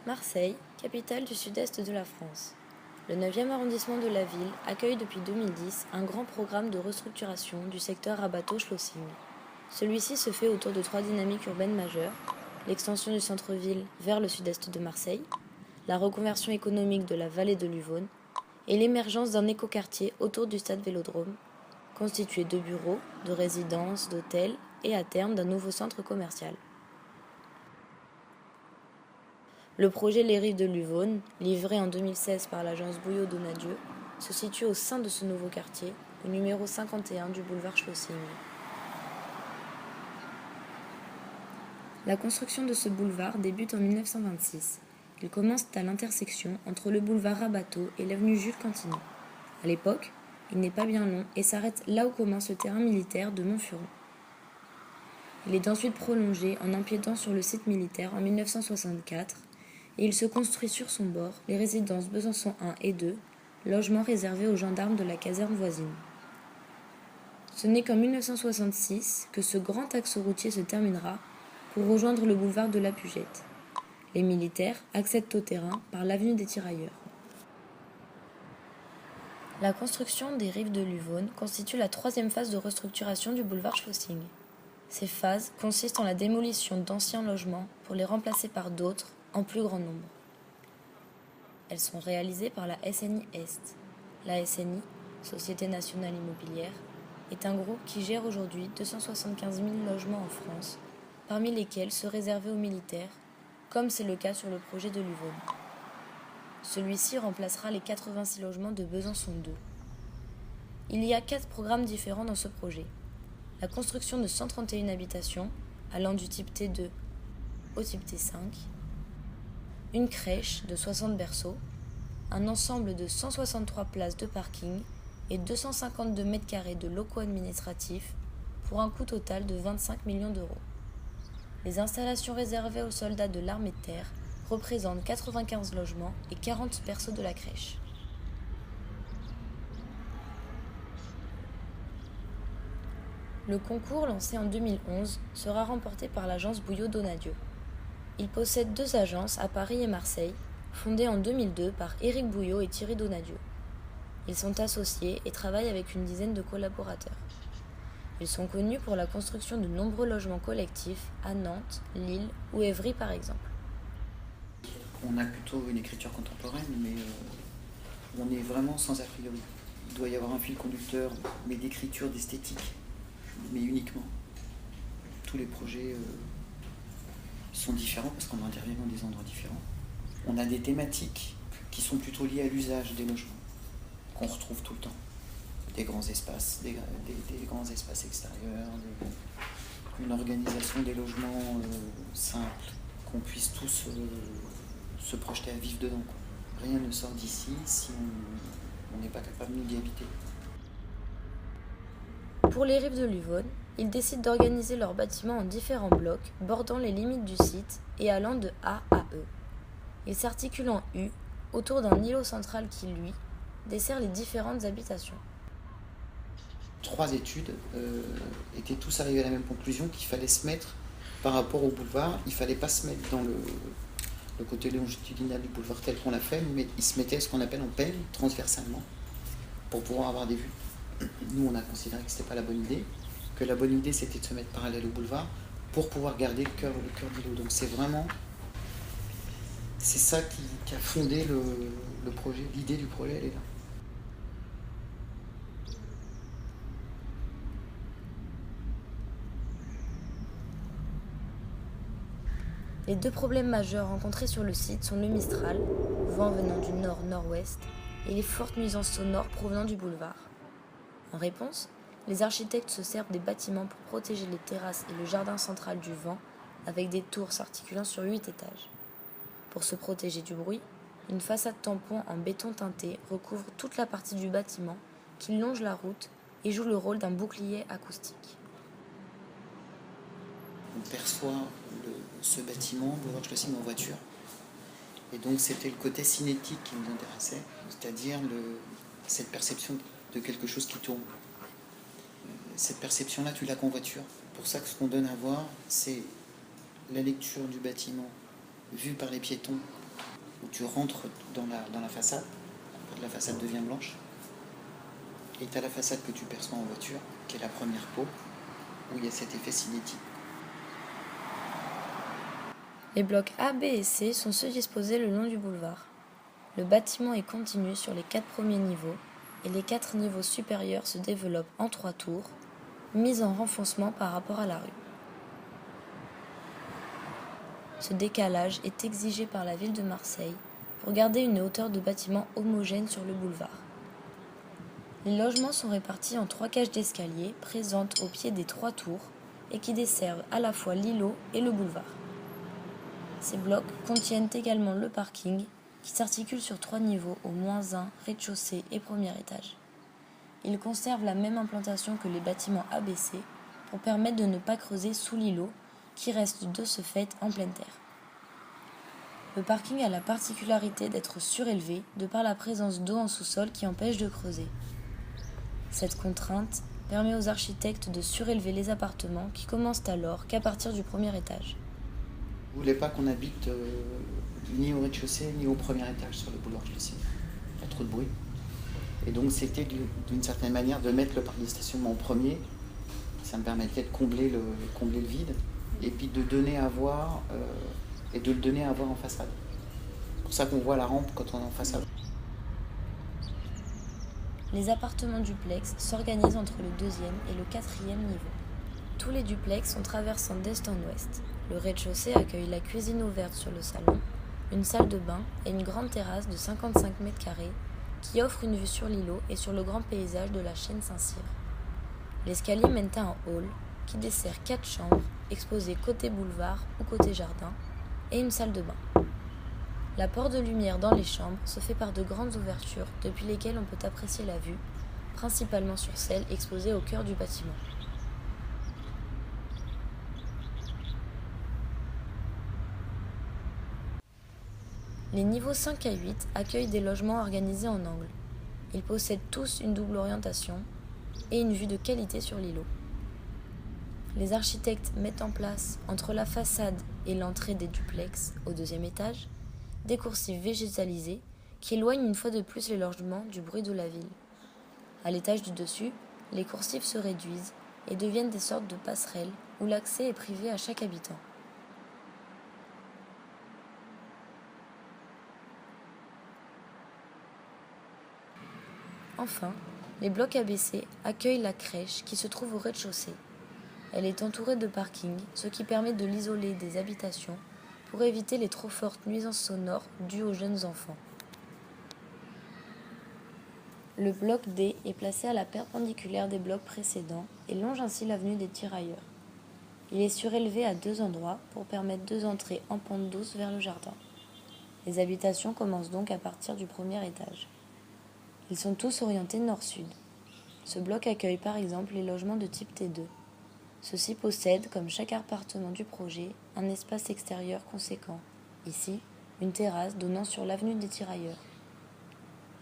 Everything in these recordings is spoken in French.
Marseille, capitale du sud-est de la France. Le 9e arrondissement de la ville accueille depuis 2010 un grand programme de restructuration du secteur Rabato-Schlossing. Celui-ci se fait autour de 3 dynamiques urbaines majeures: l'extension du centre-ville vers le sud-est de Marseille, la reconversion économique de la vallée de l'Uvonne et l'émergence d'un écoquartier autour du stade Vélodrome, constitué de bureaux, de résidences, d'hôtels et à terme d'un nouveau centre commercial. Le projet Les Rives de l'Uvonne, livré en 2016 par l'agence Bouillot-Donadieu, se situe au sein de ce nouveau quartier, au numéro 51 du boulevard Schlossing. La construction de ce boulevard débute en 1926. Il commence à l'intersection entre le boulevard Rabato et l'avenue Jules Cantini. À l'époque, il n'est pas bien long et s'arrête là où commence le terrain militaire de Montfuron. Il est ensuite prolongé en empiétant sur le site militaire en 1964 et il se construit sur son bord les résidences Besançon 1 et 2, logements réservés aux gendarmes de la caserne voisine. Ce n'est qu'en 1966 que ce grand axe routier se terminera pour rejoindre le boulevard de la Pugette. Les militaires accèdent au terrain par l'avenue des Tirailleurs. La construction des Rives de l'Uvonne constitue la 3e phase de restructuration du boulevard Schlossing. Ces phases consistent en la démolition d'anciens logements pour les remplacer par d'autres, en plus grand nombre. Elles sont réalisées par la SNI Est. La SNI, Société Nationale Immobilière, est un groupe qui gère aujourd'hui 275 000 logements en France, parmi lesquels ceux réservés aux militaires, comme c'est le cas sur le projet de l'Uvonne. Celui-ci remplacera les 86 logements de Besançon 2. Il y a 4 programmes différents dans ce projet. La construction de 131 habitations, allant du type T2 au type T5, une crèche de 60 berceaux, un ensemble de 163 places de parking et 252 mètres carrés de locaux administratifs pour un coût total de 25 millions d'euros. Les installations réservées aux soldats de l'armée de terre représentent 95 logements et 40 berceaux de la crèche. Le concours lancé en 2011 sera remporté par l'agence Bouillot-Donadieu. Il possède 2 agences à Paris et Marseille, fondées en 2002 par Éric Bouillot et Thierry Donadieu. Ils sont associés et travaillent avec une dizaine de collaborateurs. Ils sont connus pour la construction de nombreux logements collectifs à Nantes, Lille ou Évry par exemple. On a plutôt une écriture contemporaine, mais on est vraiment sans a priori. Il doit y avoir un fil conducteur, mais d'écriture, d'esthétique, mais uniquement. Tous les projets sont différents parce qu'on intervient dans des endroits différents. On a des thématiques qui sont plutôt liées à l'usage des logements, qu'on retrouve tout le temps. Des grands espaces, des grands espaces extérieurs, une organisation des logements simple, qu'on puisse tous se projeter à vivre dedans, quoi. Rien ne sort d'ici si on n'est pas capable d'y habiter. Pour les Rives de l'Uvonne, ils décident d'organiser leurs bâtiments en différents blocs bordant les limites du site et allant de A à E. Ils s'articulent en U autour d'un îlot central qui, lui, dessert les différentes habitations. 3 études étaient tous arrivés à la même conclusion qu'il fallait se mettre par rapport au boulevard. Il ne fallait pas se mettre dans le côté longitudinal du boulevard tel qu'on l'a fait, mais il se mettait ce qu'on appelle en pelle, transversalement, pour pouvoir avoir des vues. Nous, on a considéré que ce n'était pas la bonne idée, que la bonne idée, c'était de se mettre parallèle au boulevard pour pouvoir garder le cœur d'îlot. Donc c'est ça qui a fondé le projet. L'idée du projet, elle est là. Les 2 problèmes majeurs rencontrés sur le site sont le Mistral, vent venant du nord-nord-ouest, et les fortes nuisances sonores provenant du boulevard. En réponse, les architectes se servent des bâtiments pour protéger les terrasses et le jardin central du vent avec des tours s'articulant sur 8 étages. Pour se protéger du bruit, une façade tampon en béton teinté recouvre toute la partie du bâtiment qui longe la route et joue le rôle d'un bouclier acoustique. On perçoit ce bâtiment, boulevard Schlossing, en voiture. Et donc c'était le côté cinétique qui nous intéressait, c'est-à-dire cette perception de quelque chose qui tourne. Cette perception-là, tu l'as qu'en voiture. Pour ça que ce qu'on donne à voir, c'est la lecture du bâtiment vue par les piétons où tu rentres dans la façade, la façade devient blanche, et tu as la façade que tu perçois en voiture, qui est la première peau, où il y a cet effet cinétique. Les blocs A, B et C sont ceux disposés le long du boulevard. Le bâtiment est continu sur les 4 premiers niveaux et les 4 niveaux supérieurs se développent en 3 tours, mises en renfoncement par rapport à la rue. Ce décalage est exigé par la ville de Marseille pour garder une hauteur de bâtiment homogène sur le boulevard. Les logements sont répartis en 3 cages d'escalier présentes au pied des 3 tours et qui desservent à la fois l'îlot et le boulevard. Ces blocs contiennent également le parking qui s'articule sur 3 niveaux au -1, rez-de-chaussée et premier étage. Ils conservent la même implantation que les bâtiments ABC pour permettre de ne pas creuser sous l'îlot qui reste de ce fait en pleine terre. Le parking a la particularité d'être surélevé de par la présence d'eau en sous-sol qui empêche de creuser. Cette contrainte permet aux architectes de surélever les appartements qui commencent alors qu'à partir du premier étage. Je ne voulais pas qu'on habite ni au rez-de-chaussée ni au premier étage sur le boulevard Chaussée. Il y a trop de bruit. Et donc c'était d'une certaine manière de mettre le parc de stationnement au premier. Ça me permettait de combler le vide et puis de donner à voir et de le donner à voir en façade. C'est pour ça qu'on voit la rampe quand on est en façade. Les appartements duplex s'organisent entre le 2e et le 4e niveau. Tous les duplex sont traversants d'est en ouest. Le rez-de-chaussée accueille la cuisine ouverte sur le salon, une salle de bain et une grande terrasse de 55 m² qui offre une vue sur l'îlot et sur le grand paysage de la chaîne Saint-Cyr. L'escalier mène à un hall qui dessert 4 chambres exposées côté boulevard ou côté jardin et une salle de bain. L'apport de lumière dans les chambres se fait par de grandes ouvertures depuis lesquelles on peut apprécier la vue, principalement sur celle exposée au cœur du bâtiment. Les niveaux 5 à 8 accueillent des logements organisés en angle. Ils possèdent tous une double orientation et une vue de qualité sur l'îlot. Les architectes mettent en place, entre la façade et l'entrée des duplex au 2e étage, des coursives végétalisées qui éloignent une fois de plus les logements du bruit de la ville. À l'étage du dessus, les coursives se réduisent et deviennent des sortes de passerelles où l'accès est privé à chaque habitant. Enfin, les blocs ABC accueillent la crèche qui se trouve au rez-de-chaussée. Elle est entourée de parkings, ce qui permet de l'isoler des habitations pour éviter les trop fortes nuisances sonores dues aux jeunes enfants. Le bloc D est placé à la perpendiculaire des blocs précédents et longe ainsi l'avenue des Tirailleurs. Il est surélevé à 2 endroits pour permettre 2 entrées en pente douce vers le jardin. Les habitations commencent donc à partir du premier étage. Ils sont tous orientés nord-sud. Ce bloc accueille par exemple les logements de type T2. Ceux-ci possèdent, comme chaque appartement du projet, un espace extérieur conséquent. Ici, une terrasse donnant sur l'avenue des Tirailleurs.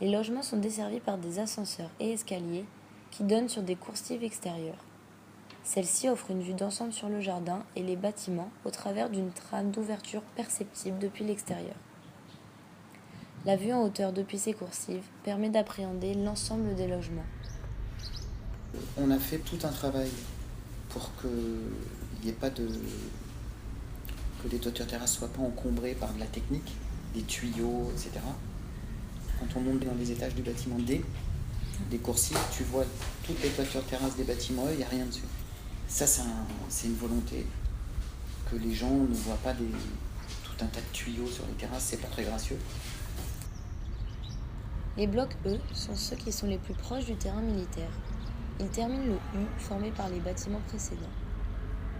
Les logements sont desservis par des ascenseurs et escaliers qui donnent sur des coursives extérieures. Celles-ci offrent une vue d'ensemble sur le jardin et les bâtiments au travers d'une trame d'ouverture perceptible depuis l'extérieur. La vue en hauteur depuis ces coursives permet d'appréhender l'ensemble des logements. On a fait tout un travail pour que les toitures terrasses ne soient pas encombrées par de la technique, des tuyaux, etc. Quand on monte dans les étages du bâtiment D, des coursives, tu vois toutes les toitures terrasses des bâtiments E, il n'y a rien dessus. Ça, c'est une volonté que les gens ne voient pas tout un tas de tuyaux sur les terrasses, c'est pas très gracieux. Les blocs E sont ceux qui sont les plus proches du terrain militaire. Ils terminent le U formé par les bâtiments précédents.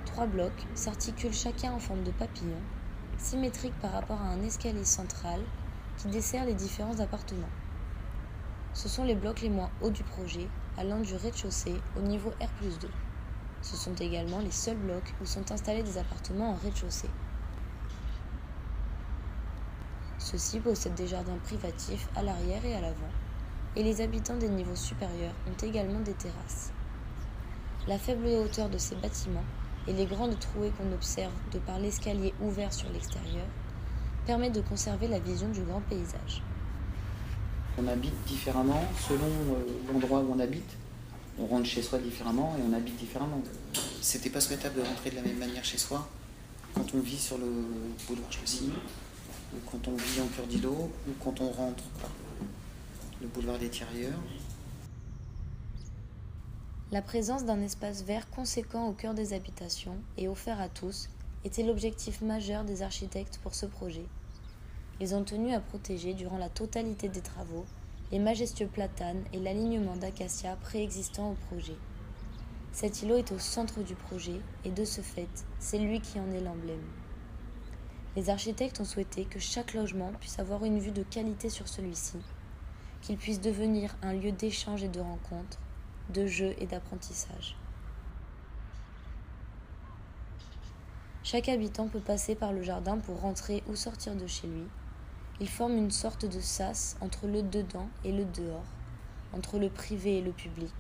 3 blocs s'articulent chacun en forme de papillon, symétriques par rapport à un escalier central qui dessert les différents appartements. Ce sont les blocs les moins hauts du projet, allant du rez-de-chaussée au niveau R+2. Ce sont également les seuls blocs où sont installés des appartements en rez-de-chaussée. Ceux-ci possèdent des jardins privatifs à l'arrière et à l'avant, et les habitants des niveaux supérieurs ont également des terrasses. La faible hauteur de ces bâtiments et les grandes trouées qu'on observe de par l'escalier ouvert sur l'extérieur permet de conserver la vision du grand paysage. On habite différemment selon l'endroit où on habite. On rentre chez soi différemment et on habite différemment. C'était pas souhaitable de rentrer de la même manière chez soi quand on vit sur le boulevard Schleswig, ou quand on vit en cœur d'îlot, ou quand on rentre par le boulevard des Tirailleurs. La présence d'un espace vert conséquent au cœur des habitations et offert à tous était l'objectif majeur des architectes pour ce projet. Ils ont tenu à protéger durant la totalité des travaux les majestueux platanes et l'alignement d'acacias préexistants au projet. Cet îlot est au centre du projet et de ce fait, c'est lui qui en est l'emblème. Les architectes ont souhaité que chaque logement puisse avoir une vue de qualité sur celui-ci, qu'il puisse devenir un lieu d'échange et de rencontre, de jeu et d'apprentissage. Chaque habitant peut passer par le jardin pour rentrer ou sortir de chez lui. Il forme une sorte de sas entre le dedans et le dehors, entre le privé et le public,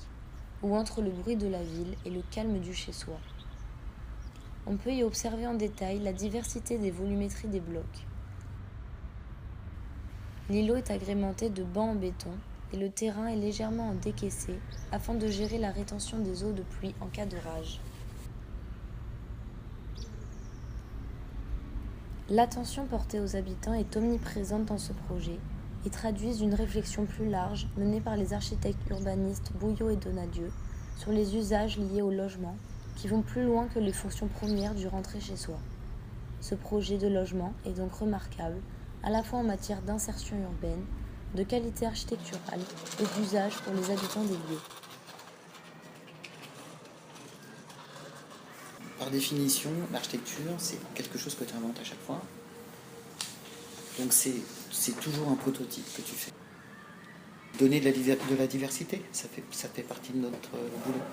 ou entre le bruit de la ville et le calme du chez-soi. On peut y observer en détail la diversité des volumétries des blocs. L'îlot est agrémenté de bancs en béton et le terrain est légèrement en décaissé afin de gérer la rétention des eaux de pluie en cas d'orage. L'attention portée aux habitants est omniprésente dans ce projet et traduit une réflexion plus large menée par les architectes urbanistes Bouillot et Donadieu sur les usages liés au logement qui vont plus loin que les fonctions premières du rentrer chez soi. Ce projet de logement est donc remarquable à la fois en matière d'insertion urbaine, de qualité architecturale et d'usage pour les habitants des lieux. Par définition, l'architecture, c'est quelque chose que tu inventes à chaque fois. Donc c'est toujours un prototype que tu fais. Donner de la diversité, ça fait partie de notre boulot.